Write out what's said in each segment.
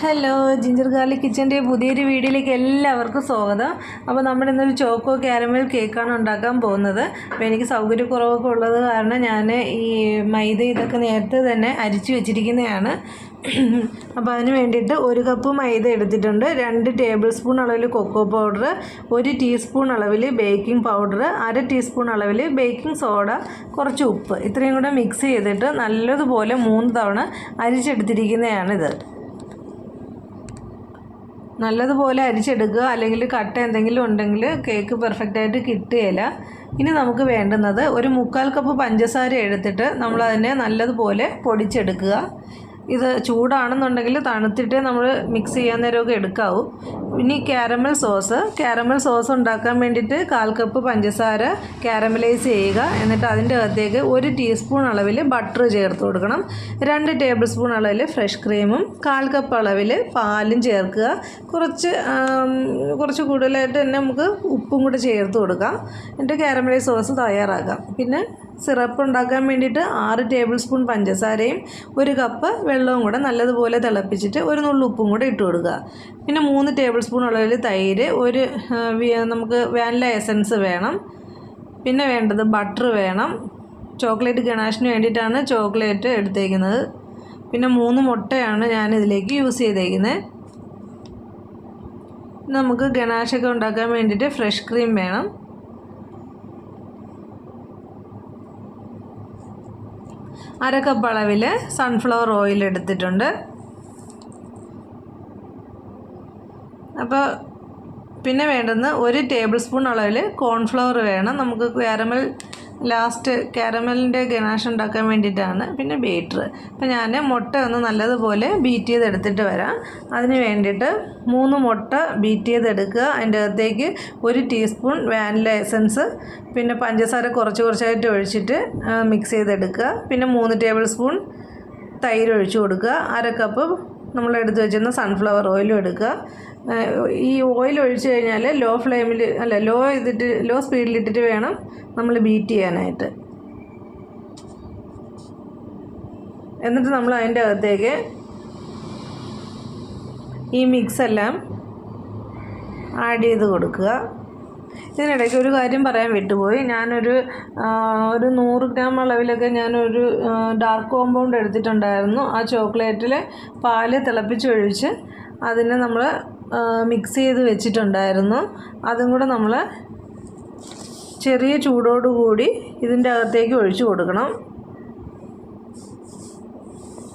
Hello, ginger garlic കിച്ചൻ്റെ പുതിയൊരു വീഡിയോയിലേക്ക് എല്ലാവർക്കും സ്വാഗതം. അപ്പോൾ നമ്മൾ ഇന്നൊരു ചോക്കോ ക്യാരമൽ കേക്കാണ് ഉണ്ടാക്കാൻ പോകുന്നത്. അപ്പോൾ എനിക്ക് സൗകര്യക്കുറവൊക്കെ ഉള്ളത് കാരണം ഞാൻ ഈ മൈദ ഇതൊക്കെ നേരത്തെ തന്നെ അരിച്ചു വെച്ചിരിക്കുന്നതാണ്. അപ്പോൾ അതിന് വേണ്ടിയിട്ട് 1 കപ്പ് മൈദ എടുത്തിട്ടുണ്ട്, 2 ടേബിൾ സ്പൂൺ അളവിൽ കൊക്കോ പൗഡർ, 1 ടീസ്പൂൺ അളവിൽ ബേക്കിംഗ് പൗഡർ, 1/2 ടീസ്പൂൺ അളവിൽ ബേക്കിംഗ് സോഡ, കുറച്ച് ഉപ്പ്, ഇത്രയും കൂടെ മിക്സ് ചെയ്തിട്ട് നല്ലതുപോലെ 3 തവണ അരിച്ചെടുത്തിരിക്കുന്നതാണിത്. നല്ലതുപോലെ അരിച്ചെടുക്കുക, അല്ലെങ്കിൽ കട്ട എന്തെങ്കിലും ഉണ്ടെങ്കിൽ കേക്ക് പെർഫെക്റ്റായിട്ട് കിട്ടുകയില്ല. ഇനി നമുക്ക് വേണ്ടുന്നത് 1/4 കപ്പ് പഞ്ചസാര എടുത്തിട്ട് നമ്മളതിനെ നല്ലതുപോലെ പൊടിച്ചെടുക്കുക. ഇത് ചൂടാണെന്നുണ്ടെങ്കിൽ തണുത്തിട്ട് നമ്മൾ മിക്സ് ചെയ്യാൻ നേരമൊക്കെ എടുക്കാവൂ. ഇനി ക്യാരമൽ സോസ് ഉണ്ടാക്കാൻ വേണ്ടിയിട്ട് 1/4 കപ്പ് പഞ്ചസാര ക്യാരമലൈസ് ചെയ്യുക. എന്നിട്ട് അതിൻ്റെ അകത്തേക്ക് 1 ടീസ്പൂൺ അളവിൽ ബട്ടർ ചേർത്ത് കൊടുക്കണം. 2 ടേബിൾ സ്പൂൺ അളവിൽ ഫ്രഷ് ക്രീമും 1/4 കപ്പ് അളവിൽ പാലും ചേർക്കുക. കുറച്ച് കൂടുതലായിട്ട് തന്നെ നമുക്ക് ഉപ്പും കൂടെ ചേർത്ത് കൊടുക്കാം. എന്നിട്ട് ക്യാരമലൈസ് സോസ് തയ്യാറാക്കാം. പിന്നെ സിറപ്പ് ഉണ്ടാക്കാൻ വേണ്ടിയിട്ട് 6 ടേബിൾ സ്പൂൺ പഞ്ചസാരയും 1 കപ്പ് വെള്ളവും കൂടെ നല്ലതുപോലെ തിളപ്പിച്ചിട്ട് ഒരു നുള്ളു ഉപ്പും കൂടെ ഇട്ട് കൊടുക്കുക. പിന്നെ 3 ടേബിൾ സ്പൂൺ അളവിൽ തൈര്, നമുക്ക് വാനില എസൻസ് വേണം. പിന്നെ വേണ്ടത് ബട്ടർ വേണം. ചോക്ലേറ്റ് ഗണാഷിന് വേണ്ടിയിട്ടാണ് ചോക്ലേറ്റ് എടുത്തേക്കുന്നത്. പിന്നെ 3 മുട്ടയാണ് ഞാനിതിലേക്ക് യൂസ് ചെയ്തേക്കുന്നത്. നമുക്ക് ഗണാഷൊക്കെ ഉണ്ടാക്കാൻ വേണ്ടിയിട്ട് ഫ്രഷ് ക്രീം വേണം. 1/2 കപ്പ് അളവിൽ സൺഫ്ലവർ ഓയിൽ എടുത്തിട്ടുണ്ട്. അപ്പോൾ പിന്നെ വേണ്ടുന്ന 1 ടേബിൾ സ്പൂൺ അളവിൽ കോൺഫ്ലവർ വേണം. നമുക്ക് ക്യാരമലിൻ്റെ ഗനാഷ് ഉണ്ടാക്കാൻ വേണ്ടിയിട്ടാണ്. പിന്നെ ബീറ്റർ. അപ്പോൾ ഞാൻ മുട്ട ഒന്ന് നല്ലതുപോലെ ബീറ്റ് ചെയ്തെടുത്തിട്ട് വരാം. അതിന് വേണ്ടിയിട്ട് 3 മുട്ട ബീറ്റ് ചെയ്തെടുക്കുക. അതിൻ്റെ അകത്തേക്ക് 1 ടീസ്പൂൺ വാനില എസൻസ്, പിന്നെ പഞ്ചസാര കുറച്ചായിട്ട് ഒഴിച്ചിട്ട് മിക്സ് ചെയ്തെടുക്കുക. പിന്നെ 3 ടേബിൾ സ്പൂൺ തൈര് ഒഴിച്ചു കൊടുക്കുക. 1/2 കപ്പ് നമ്മൾ എടുത്ത് വെച്ചിരുന്ന സൺഫ്ലവർ ഓയിലും എടുക്കുക. ഈ ഓയിൽ ഒഴിച്ച് കഴിഞ്ഞാൽ ലോ സ്പീഡിലിട്ടിട്ട് വേണം നമ്മൾ ബീറ്റ് ചെയ്യാനായിട്ട്. എന്നിട്ട് നമ്മൾ അതിൻ്റെ അകത്തേക്ക് ഈ മിക്സ് എല്ലാം ആഡ് ചെയ്ത് കൊടുക്കുക. ഇതിനിടയ്ക്ക് ഒരു കാര്യം പറയാൻ വിട്ടുപോയി. ഞാനൊരു 100 ഗ്രാം അളവിലൊക്കെ ഞാനൊരു ഡാർക്ക് കോമ്പൗണ്ട് എടുത്തിട്ടുണ്ടായിരുന്നു. ആ ചോക്ലേറ്റിൽ പാല് തിളപ്പിച്ചൊഴിച്ച് അതിനെ നമ്മൾ മിക്സ് ചെയ്ത് വെച്ചിട്ടുണ്ടായിരുന്നു. അതും കൂടെ നമ്മൾ ചെറിയ ചൂടോടുകൂടി ഇതിൻ്റെ അകത്തേക്ക് ഒഴിച്ചു കൊടുക്കണം.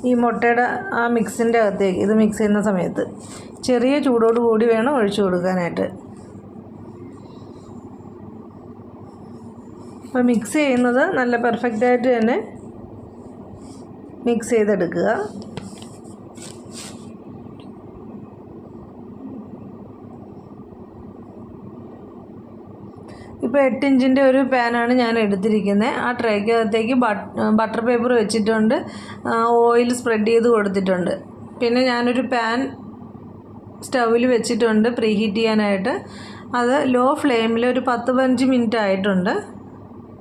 ഈ മുട്ടയുടെ ആ മിക്സിൻ്റെ അകത്തേക്ക് ഇത് മിക്സ് ചെയ്യുന്ന സമയത്ത് ചെറിയ ചൂടോടുകൂടി വേണം ഒഴിച്ചു കൊടുക്കാനായിട്ട്. അപ്പോൾ മിക്സ് ചെയ്യുന്നത് നല്ല പെർഫെക്റ്റായിട്ട് തന്നെ മിക്സ് ചെയ്തെടുക്കുക. ഇപ്പോൾ 8 ഇഞ്ചിൻ്റെ ഒരു പാനാണ് ഞാൻ എടുത്തിരിക്കുന്നത്. ആ ട്രേക്കകത്തേക്ക് ബട്ടർ പേപ്പർ വെച്ചിട്ടുണ്ട്, ഓയിൽ സ്പ്രെഡ് ചെയ്ത് കൊടുത്തിട്ടുണ്ട്. പിന്നെ ഞാനൊരു പാൻ സ്റ്റൗവിൽ വെച്ചിട്ടുണ്ട് പ്രീ ഹീറ്റ് ചെയ്യാനായിട്ട്. അത് ലോ ഫ്ലെയിമിൽ ഒരു 10-15 മിനിറ്റ് ആയിട്ടുണ്ട്.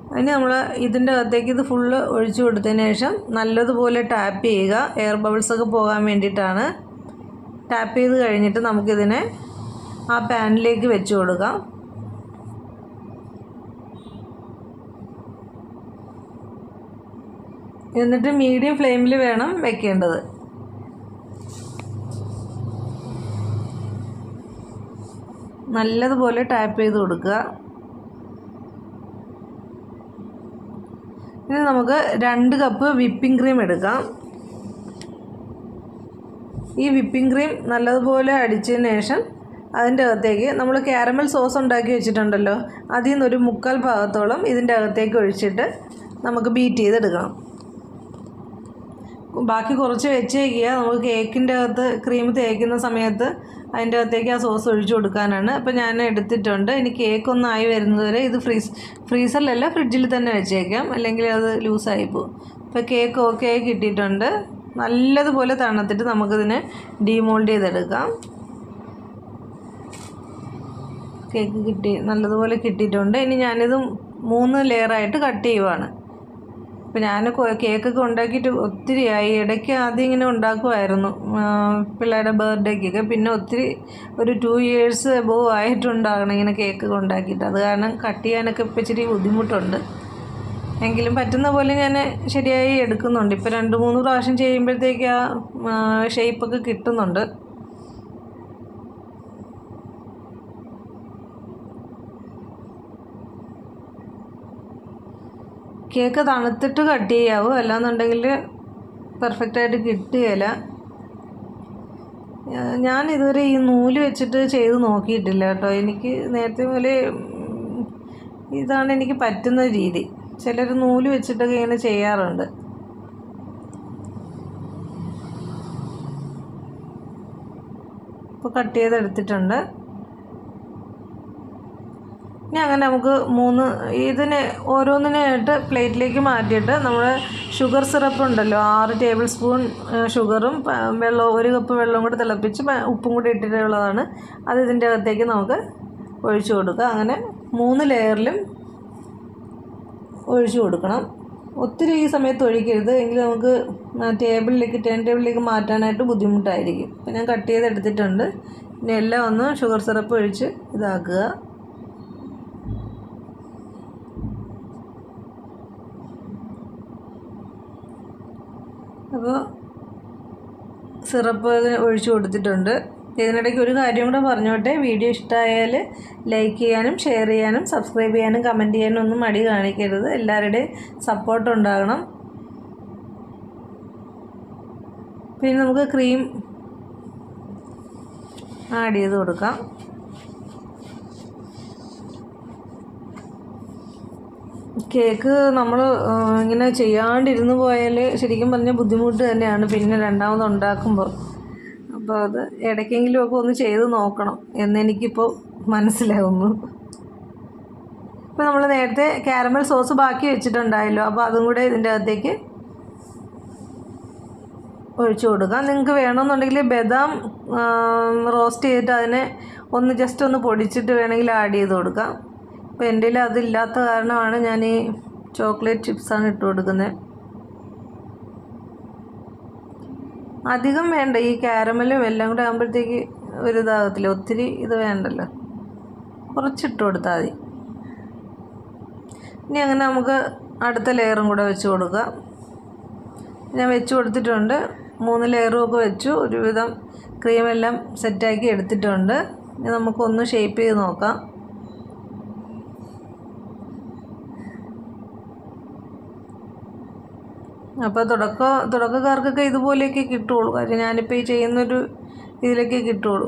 അതിന് നമ്മൾ ഇതിൻ്റെ അകത്തേക്ക് ഇത് ഫുള്ള് ഒഴിച്ചു കൊടുത്തതിന് ശേഷം നല്ലതുപോലെ ടാപ്പ് ചെയ്യുക. എയർ ബബിൾസൊക്കെ പോകാൻ വേണ്ടിയിട്ടാണ്. ടാപ്പ് ചെയ്ത് കഴിഞ്ഞിട്ട് നമുക്കിതിനെ ആ പാനിലേക്ക് വെച്ച് കൊടുക്കാം. എന്നിട്ട് മീഡിയം ഫ്ലെയിമിൽ വേണം വെക്കേണ്ടത്. നല്ലതുപോലെ ടാപ്പ് ചെയ്ത് കൊടുക്കുക. ഇനി നമുക്ക് 2 കപ്പ് വിപ്പിംഗ് ക്രീം എടുക്കാം. ഈ വിപ്പിംഗ് ക്രീം നല്ലതുപോലെ അടിച്ചതിന് ശേഷം അതിൻ്റെ അകത്തേക്ക് നമ്മൾ ക്യാരമൽ സോസ് ഉണ്ടാക്കി വെച്ചിട്ടുണ്ടല്ലോ, അതിൽ നിന്നൊരു 1/4 ഭാഗത്തോളം ഇതിൻ്റെ അകത്തേക്ക് ഒഴിച്ചിട്ട് നമുക്ക് ബീറ്റ് ചെയ്തെടുക്കണം. ബാക്കി കുറച്ച് വെച്ചേക്കുക. നമുക്ക് കേക്കിൻ്റെ അകത്ത് ക്രീം തേക്കുന്ന സമയത്ത് അതിൻ്റെ അകത്തേക്ക് ആ സോസ് ഒഴിച്ചു കൊടുക്കാനാണ്. അപ്പോൾ ഞാൻ എടുത്തിട്ടുണ്ട്. ഇനി കേക്ക് ഒന്നായി വരുന്നത് വരെ ഇത് ഫ്രീസറിലല്ല ഫ്രിഡ്ജിൽ തന്നെ വെച്ചേക്കാം, അല്ലെങ്കിൽ അത് ലൂസായി പോകും. ഇപ്പോൾ കേക്ക് ഓക്കെ ആയി കിട്ടിയിട്ടുണ്ട്. നല്ലതുപോലെ തണുത്തിട്ട് നമുക്കിതിനെ ഡീമോൾഡ് ചെയ്തെടുക്കാം. കേക്ക് നല്ലതുപോലെ കിട്ടിയിട്ടുണ്ട്. ഇനി ഞാനിത് 3 ലെയറായിട്ട് കട്ട് ചെയ്യുവാണ്. അപ്പോൾ ഞാൻ കേക്കൊക്കെ ഉണ്ടാക്കിയിട്ട് ഒത്തിരിയായി. ഇടയ്ക്ക് ആദ്യം ഇങ്ങനെ ഉണ്ടാക്കുമായിരുന്നു പിള്ളേരുടെ ബർത്ത്ഡേക്കൊക്കെ. പിന്നെ ഒത്തിരി ഒരു 2 years എബോവ് ആയിട്ടുണ്ടാകണം ഇങ്ങനെ കേക്കൊക്കെ ഉണ്ടാക്കിയിട്ട്. അത് കാരണം കട്ട് ചെയ്യാനൊക്കെ ഇപ്പോൾ ഇച്ചിരി ബുദ്ധിമുട്ടുണ്ട്. എങ്കിലും പറ്റുന്ന പോലെ ഞാൻ ശരിയായി എടുക്കുന്നുണ്ട്. ഇപ്പോൾ 2-3 പ്രാവശ്യം ചെയ്യുമ്പോഴത്തേക്ക് ആ ഷേപ്പൊക്കെ കിട്ടുന്നുണ്ട്. കേക്ക് തണുത്തിട്ട് കട്ട് ചെയ്യാവൂ, അല്ലാന്നുണ്ടെങ്കിൽ പെർഫെക്റ്റായിട്ട് കിട്ടുകയില്ല. ഞാൻ ഇതുവരെ ഈ നൂല് വെച്ചിട്ട് ചെയ്ത് നോക്കിയിട്ടില്ല കേട്ടോ. എനിക്ക് നേരത്തെ മുതലേ ഇതാണ് എനിക്ക് പറ്റുന്ന രീതി. ചിലർ നൂല് വെച്ചിട്ടൊക്കെ ഇങ്ങനെ ചെയ്യാറുണ്ട്. ഇപ്പോൾ കട്ട് ചെയ്തെടുത്തിട്ടുണ്ട്. ഇനി അങ്ങനെ നമുക്ക് ഇതിനെ ഓരോന്നിനായിട്ട് പ്ലേറ്റിലേക്ക് മാറ്റിയിട്ട് നമ്മൾ ഷുഗർ സിറപ്പ് ഉണ്ടല്ലോ, 6 ടേബിൾ സ്പൂൺ ഷുഗറും വെള്ളവും 1 കപ്പ് വെള്ളവും കൂടി തിളപ്പിച്ച് ഉപ്പും കൂടി ഇട്ടിട്ടുള്ളതാണ്. അത് ഇതിൻ്റെ അകത്തേക്ക് നമുക്ക് ഒഴിച്ചു കൊടുക്കുക. അങ്ങനെ 3 ലെയറിലും ഒഴിച്ചു കൊടുക്കണം. ഒത്തിരി ഈ സമയത്ത് ഒഴിക്കരുത്, എങ്കിൽ നമുക്ക് ടേൺ ടേബിളിലേക്ക് മാറ്റാനായിട്ട് ബുദ്ധിമുട്ടായിരിക്കും. അപ്പോൾ ഞാൻ കട്ട് ചെയ്തെടുത്തിട്ടുണ്ട്. ഇനി എല്ലാം ഒന്ന് ഷുഗർ സിറപ്പ് ഒഴിച്ച് ഇതാക്കുക. അപ്പോൾ സിറപ്പ് ഒഴിച്ചു കൊടുത്തിട്ടുണ്ട്. ഇതിനിടയ്ക്ക് ഒരു കാര്യം കൂടെ പറഞ്ഞോട്ടെ. വീഡിയോ ഇഷ്ടമായാൽ ലൈക്ക് ചെയ്യാനും ഷെയർ ചെയ്യാനും സബ്സ്ക്രൈബ് ചെയ്യാനും കമൻറ്റ് ചെയ്യാനും ഒന്നും മടി കാണിക്കരുത്. എല്ലാവരുടെയും സപ്പോർട്ട് ഉണ്ടാകണം. പിന്നെ നമുക്ക് ക്രീം ആഡ് ചെയ്ത് കൊടുക്കാം. കേക്ക് നമ്മൾ ഇങ്ങനെ ചെയ്യാണ്ടിരുന്ന് പോയാൽ ശരിക്കും പറഞ്ഞാൽ ബുദ്ധിമുട്ട് തന്നെയാണ് പിന്നെ രണ്ടാമത് ഉണ്ടാക്കുമ്പോൾ. അപ്പോൾ അത് ഇടയ്ക്കെങ്കിലും ഒക്കെ ഒന്ന് ചെയ്ത് നോക്കണം എന്നെനിക്കിപ്പോൾ മനസ്സിലാവുന്നു. ഇപ്പോൾ നമ്മൾ നേരത്തെ കാരമൽ സോസ് ബാക്കി വെച്ചിട്ടുണ്ടായല്ലോ, അപ്പോൾ അതും കൂടെ ഇതിൻ്റെ അകത്തേക്ക് ഒഴിച്ചു കൊടുക്കാം. നിങ്ങൾക്ക് വേണമെന്നുണ്ടെങ്കിൽ ബദാം റോസ്റ്റ് ചെയ്തിട്ട് അതിനെ ജസ്റ്റ് ഒന്ന് പൊടിച്ചിട്ട് വേണമെങ്കിൽ ആഡ് ചെയ്ത് കൊടുക്കാം. അപ്പോൾ എൻ്റെ കയ്യിൽ അതില്ലാത്ത കാരണമാണ് ഞാൻ ഈ ചോക്ലേറ്റ് ചിപ്സാണ് ഇട്ട് കൊടുക്കുന്നത്. അധികം വേണ്ട, ഈ കാരമലും എല്ലാം കൂടെ ആകുമ്പോഴത്തേക്ക് ഒരു ഇതാകത്തില്ല. ഒത്തിരി ഇത് വേണ്ടല്ലോ, കുറച്ചിട്ട് കൊടുത്താൽ മതി. ഇനി അങ്ങനെ നമുക്ക് അടുത്ത ലെയറും കൂടെ വെച്ച് കൊടുക്കാം. ഞാൻ വെച്ച് കൊടുത്തിട്ടുണ്ട്. 3 ലെയറും ഒക്കെ വെച്ചു. ഒരുവിധം ക്രീമെല്ലാം സെറ്റാക്കി എടുത്തിട്ടുണ്ട്. ഇനി നമുക്കൊന്ന് ഷേപ്പ് ചെയ്ത് നോക്കാം. അപ്പോൾ തുടക്കക്കാർക്കൊക്കെ ഇതുപോലെയൊക്കെ കിട്ടുള്ളൂ. കാര്യം ഞാനിപ്പോൾ ഈ ചെയ്യുന്നൊരു ഇതിലൊക്കെ കിട്ടുള്ളൂ.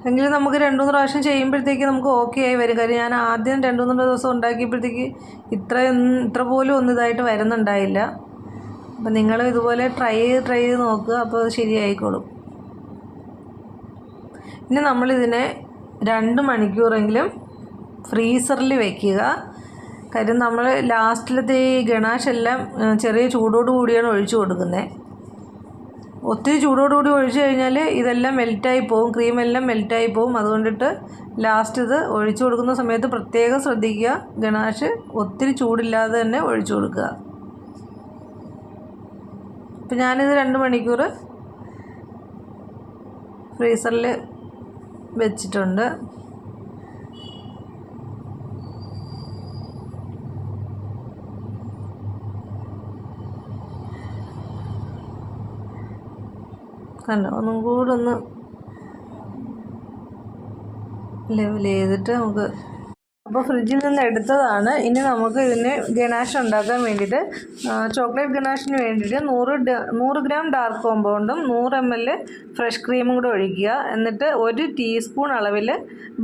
എങ്കിലും നമുക്ക് 2-3 പ്രാവശ്യം ചെയ്യുമ്പോഴത്തേക്ക് നമുക്ക് ഓക്കെ ആയി വരും. കാര്യം ഞാൻ ആദ്യം 2-3 ദിവസം ഉണ്ടാക്കിയപ്പോഴത്തേക്ക് ഇത്ര പോലും ഇതായിട്ട് വരുന്നുണ്ടായില്ല. അപ്പം നിങ്ങൾ ഇതുപോലെ ട്രൈ ചെയ്ത് നോക്കുക, അപ്പോൾ അത് ശരിയായിക്കോളും. ഇനി നമ്മളിതിനെ 2 മണിക്കൂറെങ്കിലും ഫ്രീസറിൽ വയ്ക്കുക. കാര്യം നമ്മൾ ലാസ്റ്റിലത്തെ ഈ ഗണാഷ് എല്ലാം ചെറിയ ചൂടോട് കൂടിയാണ് ഒഴിച്ചു കൊടുക്കുന്നത്. ഒത്തിരി ചൂടോടുകൂടി ഒഴിച്ചു കഴിഞ്ഞാൽ ഇതെല്ലാം മെൽറ്റായി പോവും, ക്രീമെല്ലാം മെൽറ്റായി പോവും. അതുകൊണ്ടിട്ട് ലാസ്റ്റ് ഇത് ഒഴിച്ചു കൊടുക്കുന്ന സമയത്ത് പ്രത്യേകം ശ്രദ്ധിക്കുക. ഗണാഷ് ഒത്തിരി ചൂടില്ലാതെ തന്നെ ഒഴിച്ചു കൊടുക്കുക. ഇപ്പം ഞാനിത് 2 മണിക്കൂർ ഫ്രീസറിൽ വെച്ചിട്ടുണ്ട്. കണ്ടോ, ഒന്നും കൂടെ ഒന്ന് ലെവൽ ചെയ്തിട്ട് നമുക്ക്. അപ്പോൾ ഫ്രിഡ്ജിൽ നിന്ന് എടുത്തതാണ്. ഇനി നമുക്ക് ഇതിന് ഗണാഷ് ഉണ്ടാക്കാൻ വേണ്ടിയിട്ട് ചോക്ലേറ്റ് ഗണാഷിന് വേണ്ടിയിട്ട് 100 ഗ്രാം ഡാർക്ക് കോമ്പൗണ്ടും 100 ml ഫ്രഷ് ക്രീമും കൂടെ ഒഴിക്കുക. എന്നിട്ട് 1 ടീസ്പൂൺ അളവിൽ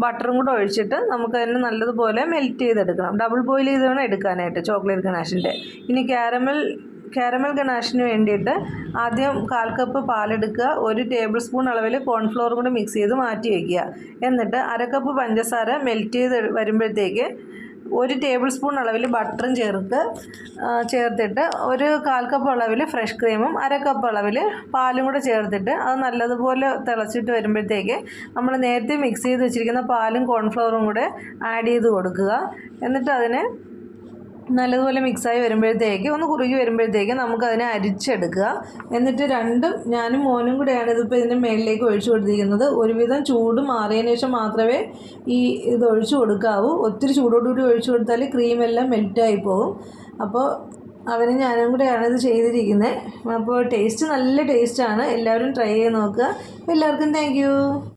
ബട്ടറും കൂടെ ഒഴിച്ചിട്ട് നമുക്ക് അതിനെ നല്ലതുപോലെ മെൽറ്റ് ചെയ്തെടുക്കണം. ഡബിൾ ബോയിൽ ചെയ്ത് വേണം എടുക്കാനായിട്ട് ചോക്ലേറ്റ് ഗണാഷിൻ്റെ. ഇനി കാരമൽ ഗണാഷിന് വേണ്ടിയിട്ട് ആദ്യം 1/4 കപ്പ് പാലെടുക്കുക. 1 ടേബിൾ സ്പൂൺ അളവിൽ കോൺഫ്ലോർ കൂടെ മിക്സ് ചെയ്ത് മാറ്റി വയ്ക്കുക. എന്നിട്ട് 1/2 കപ്പ് പഞ്ചസാര മെൽറ്റ് ചെയ്ത് വരുമ്പോഴത്തേക്ക് 1 ടേബിൾ സ്പൂൺ അളവിൽ ബട്ടറും ചേർത്തിട്ട് 1/4 കപ്പ് അളവിൽ ഫ്രഷ് ക്രീമും 1/2 കപ്പ് അളവിൽ പാലും കൂടെ ചേർത്തിട്ട് അത് നല്ലതുപോലെ തിളച്ചിട്ട് വരുമ്പോഴത്തേക്ക് നമ്മൾ നേരത്തെ മിക്സ് ചെയ്ത് വെച്ചിരിക്കുന്ന പാലും കോൺഫ്ലവറും കൂടെ ആഡ് ചെയ്ത് കൊടുക്കുക. എന്നിട്ട് അതിനെ നല്ലതുപോലെ മിക്സായി വരുമ്പോഴത്തേക്ക് ഒന്ന് കുറുകി വരുമ്പോഴത്തേക്ക് നമുക്കതിനെ അരിച്ചെടുക്കുക. എന്നിട്ട് രണ്ടും ഞാനും മോനും കൂടെയാണ് ഇതിപ്പോൾ ഇതിൻ്റെ മേളിലേക്ക് ഒഴിച്ചു കൊടുത്തിരിക്കുന്നത്. ഒരുവിധം ചൂട് മാറിയതിന് ശേഷം മാത്രമേ ഇത് ഒഴിച്ചു കൊടുക്കാവൂ. ഒത്തിരി ചൂടോടുകൂടി ഒഴിച്ചു കൊടുത്താൽ ക്രീമെല്ലാം മെൽറ്റായി പോകും. അപ്പോൾ അവനും ഞാനും കൂടെയാണ് ഇത് ചെയ്തിരിക്കുന്നത്. അപ്പോൾ ടേസ്റ്റ് നല്ല ടേസ്റ്റാണ്. എല്ലാവരും ട്രൈ ചെയ്ത് നോക്കുക. അപ്പോൾ എല്ലാവർക്കും താങ്ക് യു.